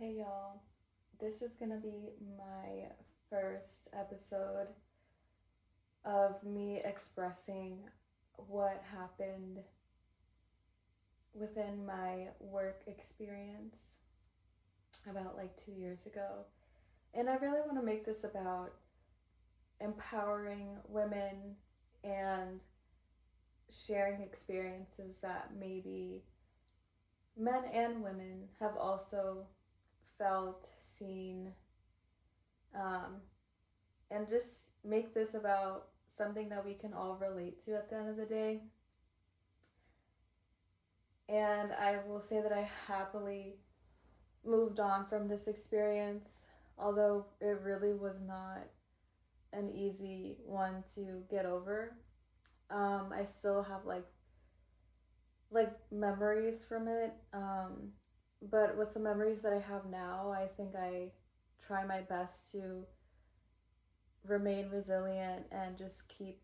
Hey y'all, this is gonna be my first episode of me expressing what happened within my work experience about like 2 years ago. And I really want to make this about empowering women and sharing experiences that maybe men and women have also felt, seen, um, and just make this about something that we can all relate to at the end of the day. And I will say that I happily moved on from this experience, although it really was not an easy one to get over. I still have like memories from it, but with the memories that I have now, I think I try my best to remain resilient and just keep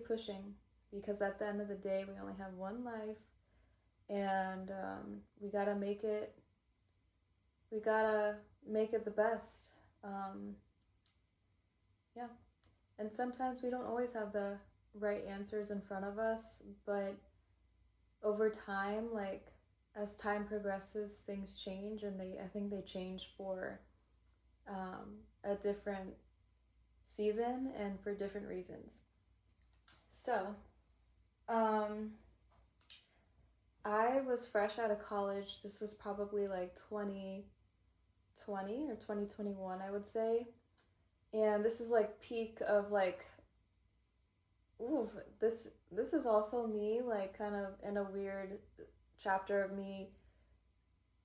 pushing, because at the end of the day we only have one life, and we gotta make it the best. um, yeah, and sometimes we don't always have the right answers in front of us, but over time, like as time progresses, things change, and I think they change for a different season and for different reasons. So, um, I was fresh out of college. This was probably like 2020 or 2021, I would say. And this is like peak of like, ooh, this is also me like kind of in a weird chapter of me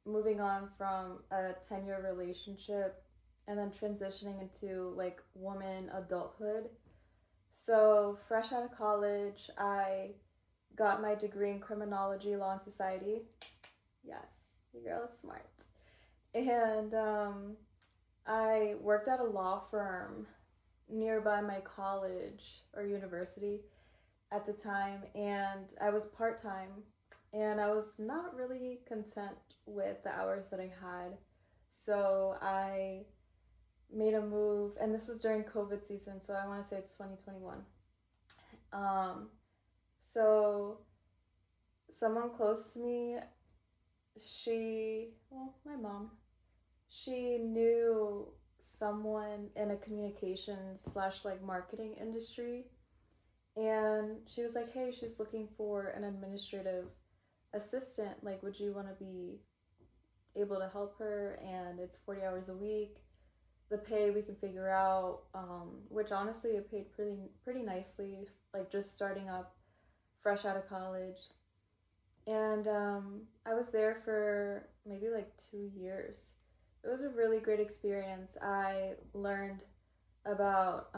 moving on from a 10-year relationship and then transitioning into like woman adulthood. So, fresh out of college, I got my degree in criminology, law, and society. Yes, the girl is smart. And I worked at a law firm nearby my college or university at the time, and I was part time, and I was not really content with the hours that I had. So I made a move, and this was during COVID season, so I want to say it's 2021. Um, so someone close to me, my mom, she knew someone in a communications slash like marketing industry, and she was like, hey, she's looking for an administrative assistant. Like, would you want to be able to help her? And it's 40 hours a week. The pay we can figure out, which honestly it paid pretty nicely, like just starting up fresh out of college. And I was there for maybe like 2 years. It was a really great experience. I learned about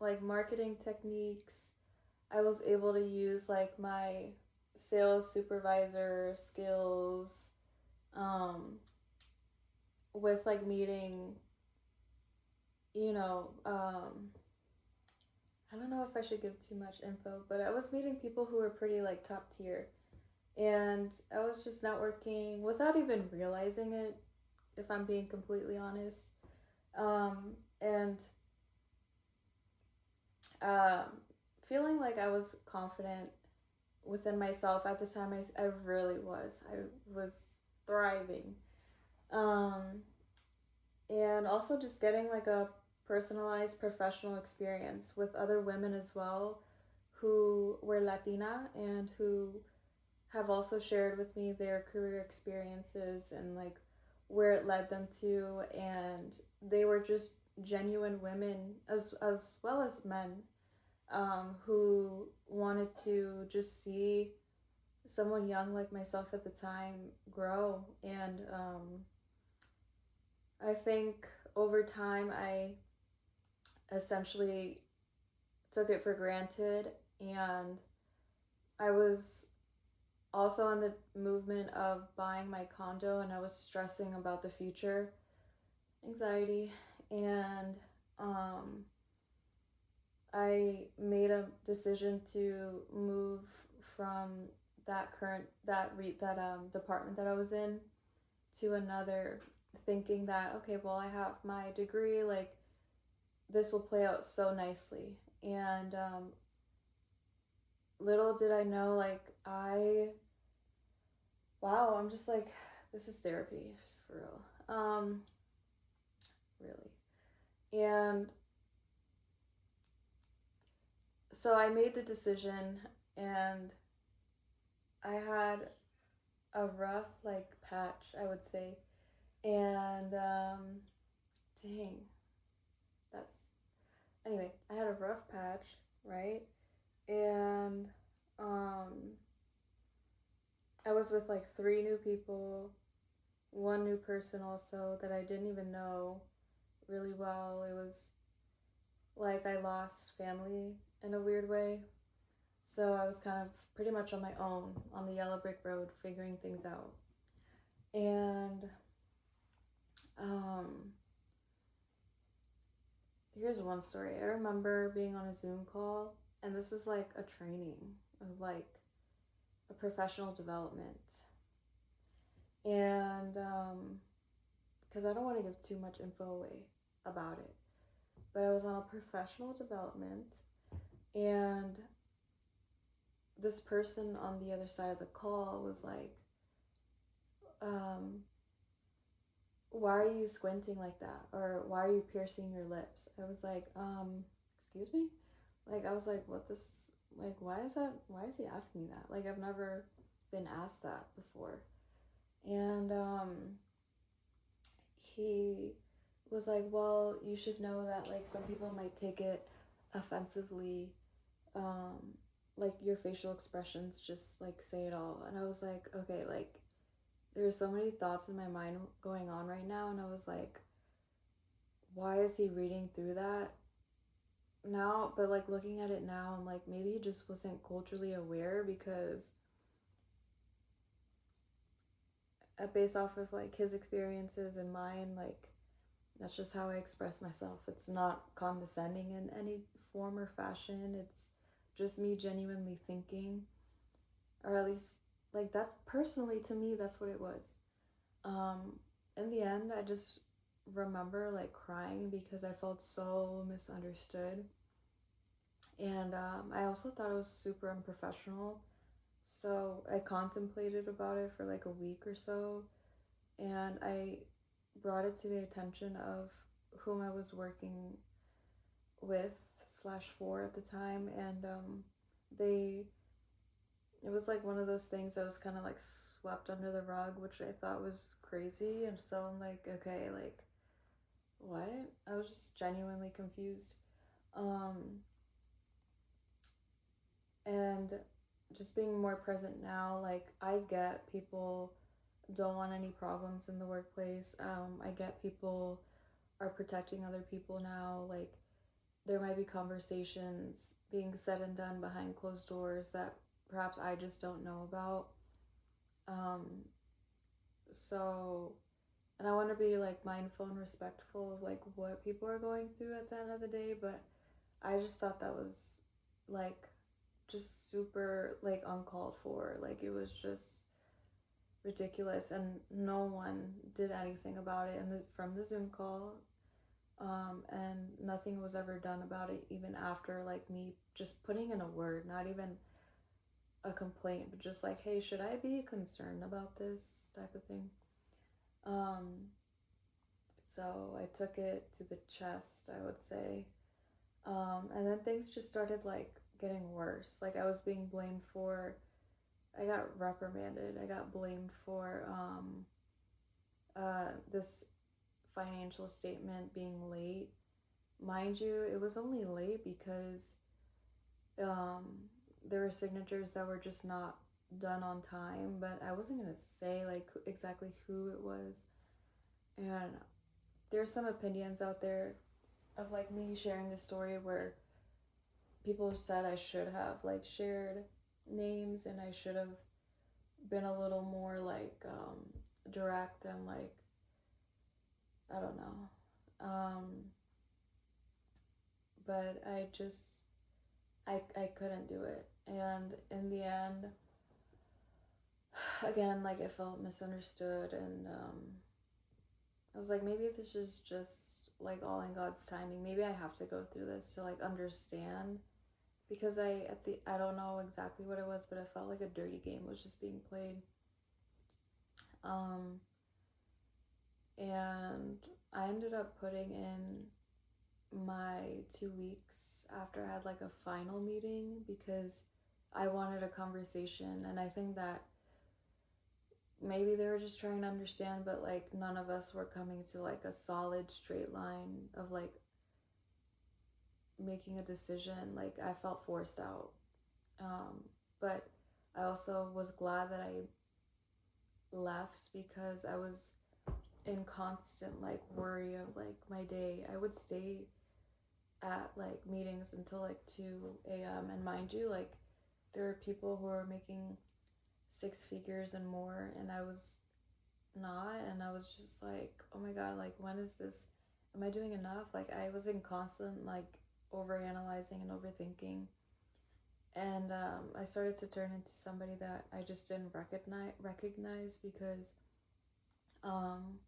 like marketing techniques. I was able to use like my sales supervisor skills, um, with like meeting, you know, I don't know if I should give too much info, but I was meeting people who were pretty like top tier. And I was just networking without even realizing it, if I'm being completely honest. And um, feeling like I was confident within myself at the time. I really was. I was thriving. Um, and also just getting like a personalized professional experience with other women as well who were Latina and who have also shared with me their career experiences and like where it led them to, and they were just genuine women as well as men, who wanted to just see someone young like myself at the time grow. And I think over time I essentially took it for granted, and I was also in the movement of buying my condo, and I was stressing about the future, anxiety, and um, I made a decision to move from that department that I was in, to another, thinking that, okay, well, I have my degree, like, this will play out so nicely. And little did I know, like, wow, I'm just like, this is therapy, for real. Really. And so I made the decision, and I had a rough, like, patch, I would say. And dang, that's, anyway, I had a rough patch, right? And I was with like 3 new people, one new person also that I didn't even know really well. It was like I lost family in a weird way. So I was kind of pretty much on my own on the yellow brick road figuring things out. And here's one story. I remember being on a Zoom call, and this was like a training of like a professional development. And because I don't want to give too much info away about it, but I was on a professional development, and this person on the other side of the call was like, why are you squinting like that? Or why are you piercing your lips? I was like, excuse me? Like, I was like, what this, like, why is he asking me that? Like, I've never been asked that before. And he was like, well, you should know that, like, some people might take it offensively. Like, your facial expressions just, like, say it all. And I was like, okay, like, there's so many thoughts in my mind going on right now, and I was like, why is he reading through that now? But like, looking at it now, I'm like, maybe he just wasn't culturally aware, because based off of like his experiences and mine, like, that's just how I express myself. It's not condescending in any form or fashion. It's just me genuinely thinking, or at least, like, that's personally, to me, that's what it was. In the end, I just remember like crying because I felt so misunderstood. And I also thought it was super unprofessional. So I contemplated about it for like a week or so, and I brought it to the attention of whom I was working with slash for at the time. And they, it was like one of those things that was kind of like swept under the rug, which I thought was crazy. And so I'm like, okay, like, what? I was just genuinely confused. And just being more present now, like, I get people don't want any problems in the workplace. I get people are protecting other people now. Like, there might be conversations being said and done behind closed doors that perhaps I just don't know about. So, and I want to be like mindful and respectful of like what people are going through at the end of the day, but I just thought that was like just super like uncalled for. Like, it was just ridiculous, and no one did anything about it from the Zoom call. And nothing was ever done about it, even after like me just putting in a word, not even a complaint, but just like, hey, should I be concerned about this type of thing. So I took it to the chest, I would say. And then things just started like getting worse. Like, I was being blamed for, I got reprimanded. I got blamed for this financial statement being late. Mind you, it was only late because there were signatures that were just not done on time, but I wasn't gonna say like exactly who it was. And there's some opinions out there of like me sharing this story where people said I should have like shared names, and I should have been a little more like direct and like, I don't know. But I couldn't do it. And in the end, again, like I felt misunderstood, and I was like, maybe this is just like all in God's timing. Maybe I have to go through this to like understand, because I don't know exactly what it was, but I felt like a dirty game was just being played. Um, and I ended up putting in my 2 weeks after I had like a final meeting because I wanted a conversation, and I think that maybe they were just trying to understand, but like none of us were coming to like a solid straight line of like making a decision. Like I felt forced out. But I also was glad that I left because I was in constant like worry of like my day. I would stay at like meetings until like 2 a.m. And mind you, like there are people who are making 6 figures and more, and I was not, and I was just like, oh my god, like when is this, am I doing enough? Like I was in constant like overanalyzing and overthinking, and I started to turn into somebody that I just didn't recognize because um,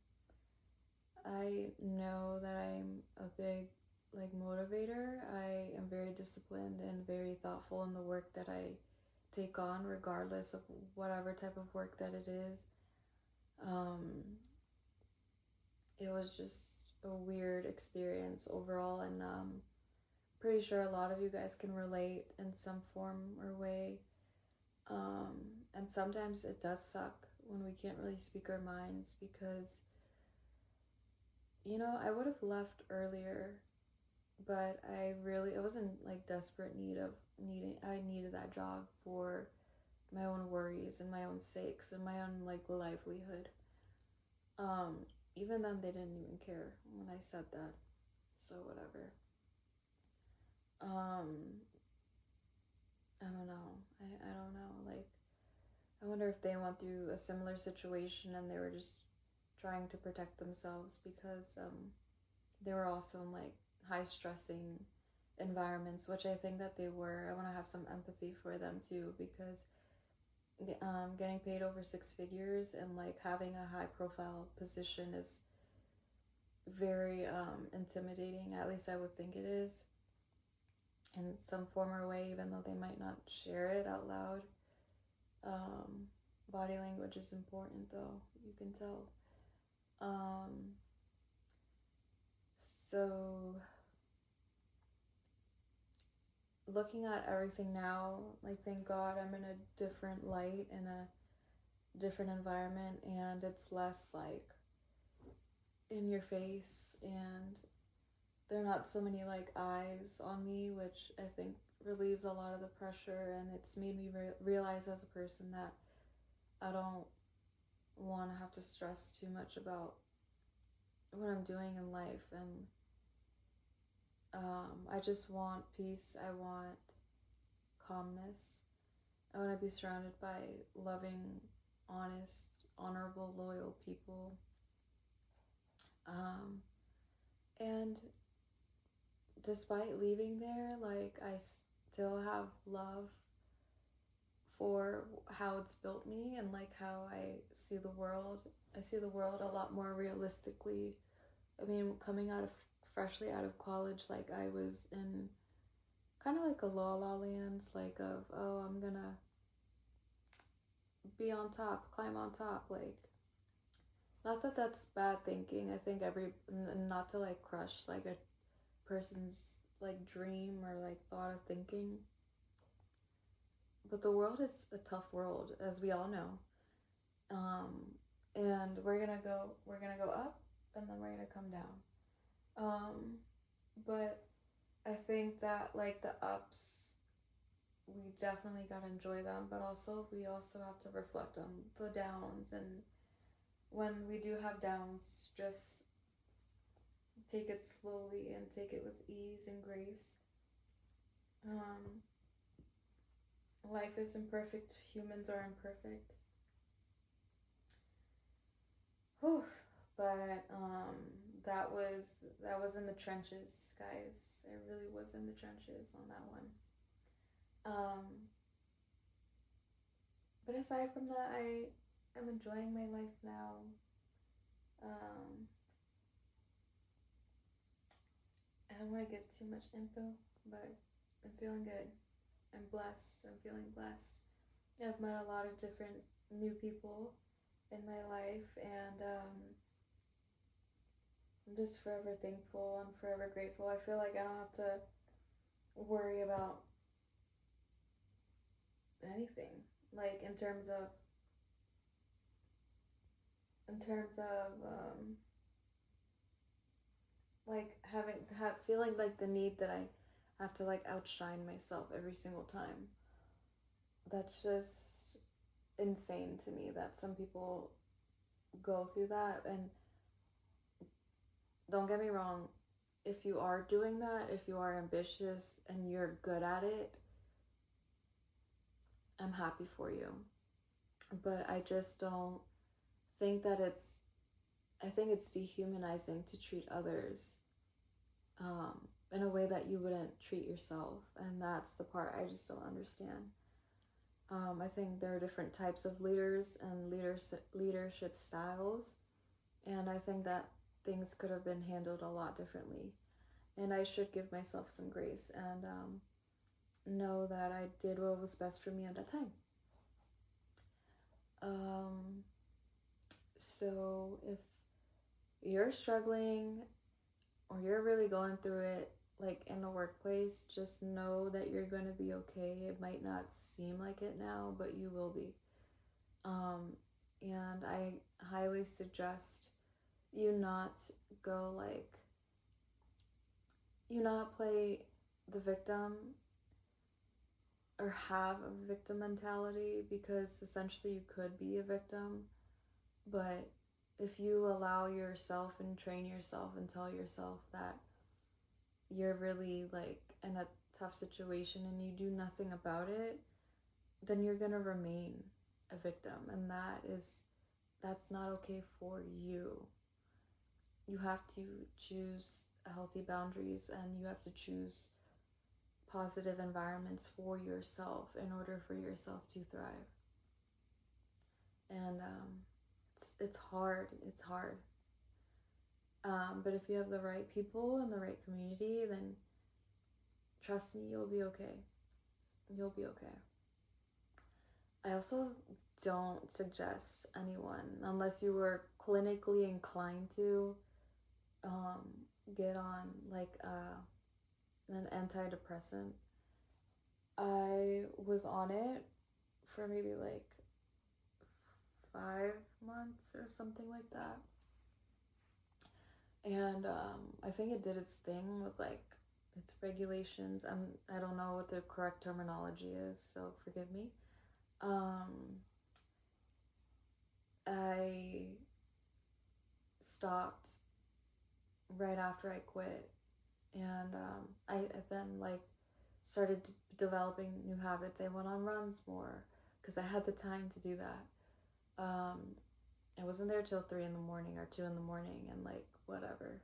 I know that I'm a big like motivator. I am very disciplined and very thoughtful in the work that I take on, regardless of whatever type of work that it is. Um, it was just a weird experience overall, and pretty sure a lot of you guys can relate in some form or way. And sometimes it does suck when we can't really speak our minds because, I would have left earlier, but I wasn't like desperate I needed that job for my own worries and my own sakes and my own like livelihood. Um, Even then they didn't even care when I said that. So whatever. Um, I don't know. I don't know. Like I wonder if they went through a similar situation and they were just trying to protect themselves because they were also in like high stressing environments, which I think that they were. I want to have some empathy for them too because getting paid over 6 figures and like having a high profile position is very intimidating. At least I would think it is in some form or way, even though they might not share it out loud. Um, Body language is important, though, you can tell. Um, so, looking at everything now, like, thank God I'm in a different light, in a different environment, and it's less like in your face, and there are not so many like eyes on me, which I think relieves a lot of the pressure, and it's made me realize as a person that I don't want to have to stress too much about what I'm doing in life, and I just want peace. I want calmness. I want to be surrounded by loving, honest, honorable, loyal people. Um, and despite leaving there, like I still have love for how it's built me and like how I see the world. I see the world a lot more realistically. I mean, coming freshly out of college, like I was in kind of like a la la land, like of, oh, I'm gonna be on top, climb on top, like, not that that's bad thinking. I think not to like crush like a person's like dream or like thought of thinking, but the world is a tough world, as we all know. Um, and we're gonna go up, and then we're gonna come down. Um, but I think that like the ups, we definitely gotta enjoy them, but also we also have to reflect on the downs, and when we do have downs, just take it slowly and take it with ease and grace. Um, Life is imperfect, humans are imperfect. Whew. But that was in the trenches, guys. It really was in the trenches on that one. Um, But aside from that, I am enjoying my life now. Um, I don't want to give too much info, but I'm feeling good. I'm blessed. I'm feeling blessed. I've met a lot of different new people in my life, and I'm just forever thankful. I'm forever grateful. I feel like I don't have to worry about anything, like in terms of like feeling like the need that I have to like outshine myself every single time. That's just insane to me that some people go through that. And don't get me wrong, if you are doing that, if you are ambitious and you're good at it, I'm happy for you. But I just don't think that I think it's dehumanizing to treat others in a way that you wouldn't treat yourself. And that's the part I just don't understand. I think there are different types of leaders and leadership styles. And I think that things could have been handled a lot differently. And I should give myself some grace and know that I did what was best for me at that time. So if you're struggling or you're really going through it, like in the workplace, just know that you're going to be okay. It might not seem like it now, but you will be. And I highly suggest you not go like, you not play the victim or have a victim mentality, because essentially you could be a victim. But if you allow yourself and train yourself and tell yourself that you're really like in a tough situation and you do nothing about it, then you're gonna remain a victim, and that's not okay for you. You have to choose healthy boundaries, and you have to choose positive environments for yourself in order for yourself to thrive. And it's hard. It's hard. But if you have the right people and the right community, then trust me, you'll be okay. You'll be okay. I also don't suggest anyone, unless you were clinically inclined to, get on like an antidepressant. I was on it for maybe like 5 months or something like that. And I think it did its thing with like its regulations. I don't know what the correct terminology is, so forgive me. I stopped right after I quit, and I then like started developing new habits. I went on runs more because I had the time to do that. I wasn't there till 3 in the morning or 2 in the morning, and like whatever.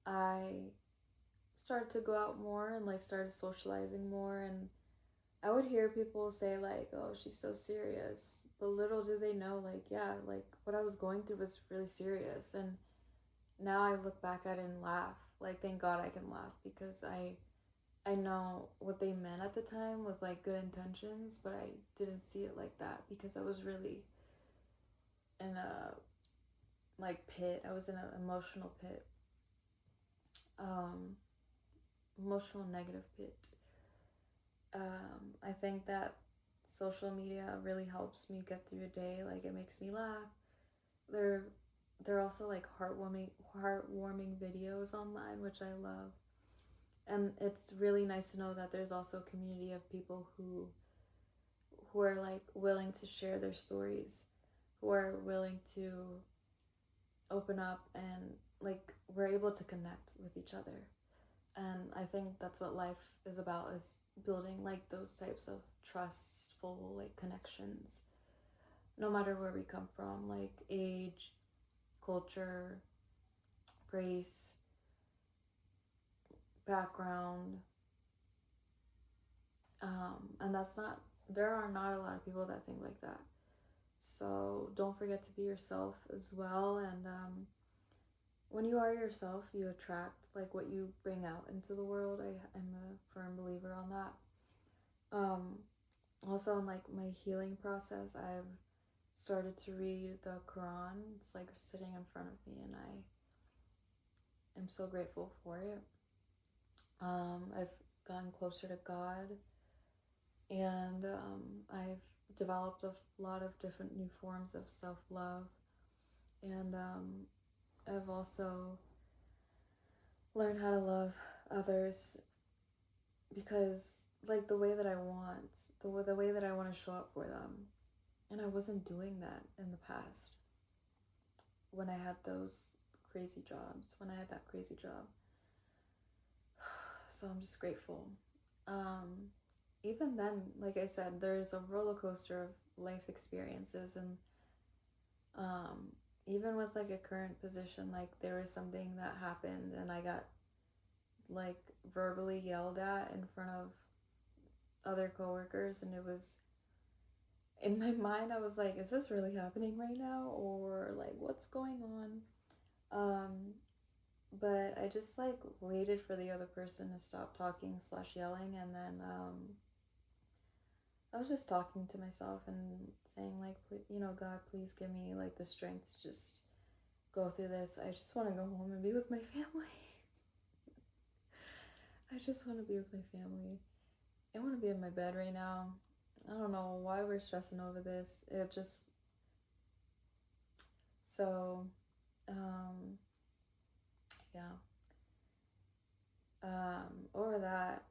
I started to go out more and like started socializing more, and I would hear people say like, "Oh, she's so serious," but little do they know, like, yeah, like what I was going through was really serious. And now I look back at it and laugh. Like, thank God I can laugh, because I know what they meant at the time with like good intentions, but I didn't see it like that because I was really in a like pit. I was in an emotional pit, emotional negative pit. I think that social media really helps me get through a day. Like, it makes me laugh. There are also like heartwarming videos online, which I love. And it's really nice to know that there's also a community of people who are like willing to share their stories, who are willing to open up, and like we're able to connect with each other. And I think that's what life is about, is building like those types of trustful like connections, no matter where we come from, like age, culture, race, background. And there are not a lot of people that think like that. So don't forget to be yourself as well. And when you are yourself, you attract like what you bring out into the world. I'm a firm believer on that. Also in like my healing process, I've started to read the Quran. It's like sitting in front of me, and I am so grateful for it. I've gotten closer to God, and I've developed a lot of different new forms of self-love, and I've also learned how to love others because like the way that I want, the way that I want to show up for them. And I wasn't doing that in the past when I had those crazy jobs, when I had that crazy job. So I'm just grateful. Even then, like I said, there's a roller coaster of life experiences, and even with like a current position, like there was something that happened and I got like verbally yelled at in front of other coworkers, and it was in my mind I was like, is this really happening right now, or like what's going on? But I just like waited for the other person to stop talking / yelling, and then I was just talking to myself and saying like, God, please give me like the strength to just go through this. I just want to go home and be with my family. I just want to be with my family. I want to be in my bed right now. I don't know why we're stressing over this. It just... So, yeah. Over that,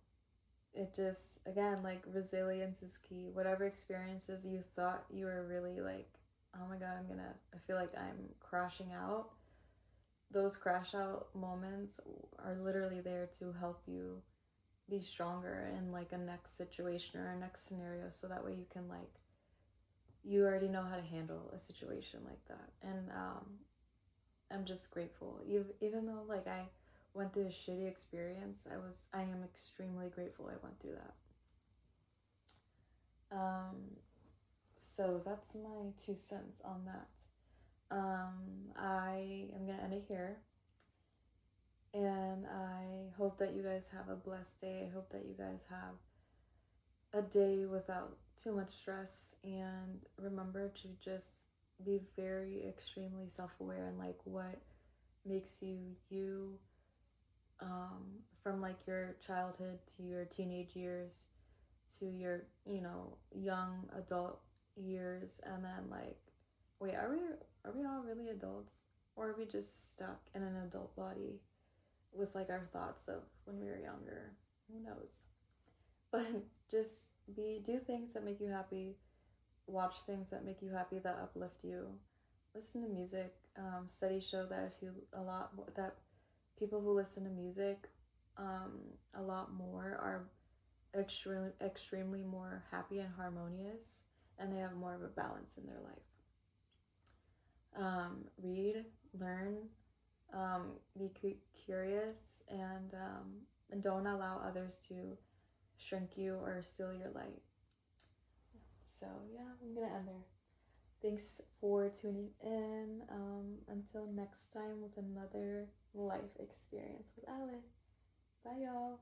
it just, again, like resilience is key. Whatever experiences you thought you were really like, oh my God, I feel like I'm crashing out. Those crash out moments are literally there to help you be stronger in like a next situation or a next scenario, so that way you can like, you already know how to handle a situation like that. And I'm just grateful, even though like I went through a shitty experience, I am extremely grateful I went through that. So that's my 2 cents on that. I am gonna end it here, and I hope that you guys have a blessed day. I hope that you guys have a day without too much stress, and remember to just be very extremely self-aware and like what makes you you, from like your childhood to your teenage years to your young adult years, and then like, wait, are we all really adults, or are we just stuck in an adult body with like our thoughts of when we were younger? Who knows? But just do things that make you happy, watch things that make you happy, that uplift you, listen to music. Studies show that that people who listen to music a lot more are extremely more happy and harmonious, and they have more of a balance in their life. Read, learn, be curious, and don't allow others to shrink you or steal your light. So yeah, I'm gonna end there. Thanks for tuning in. Until next time with another life experience with Ale. Bye, y'all.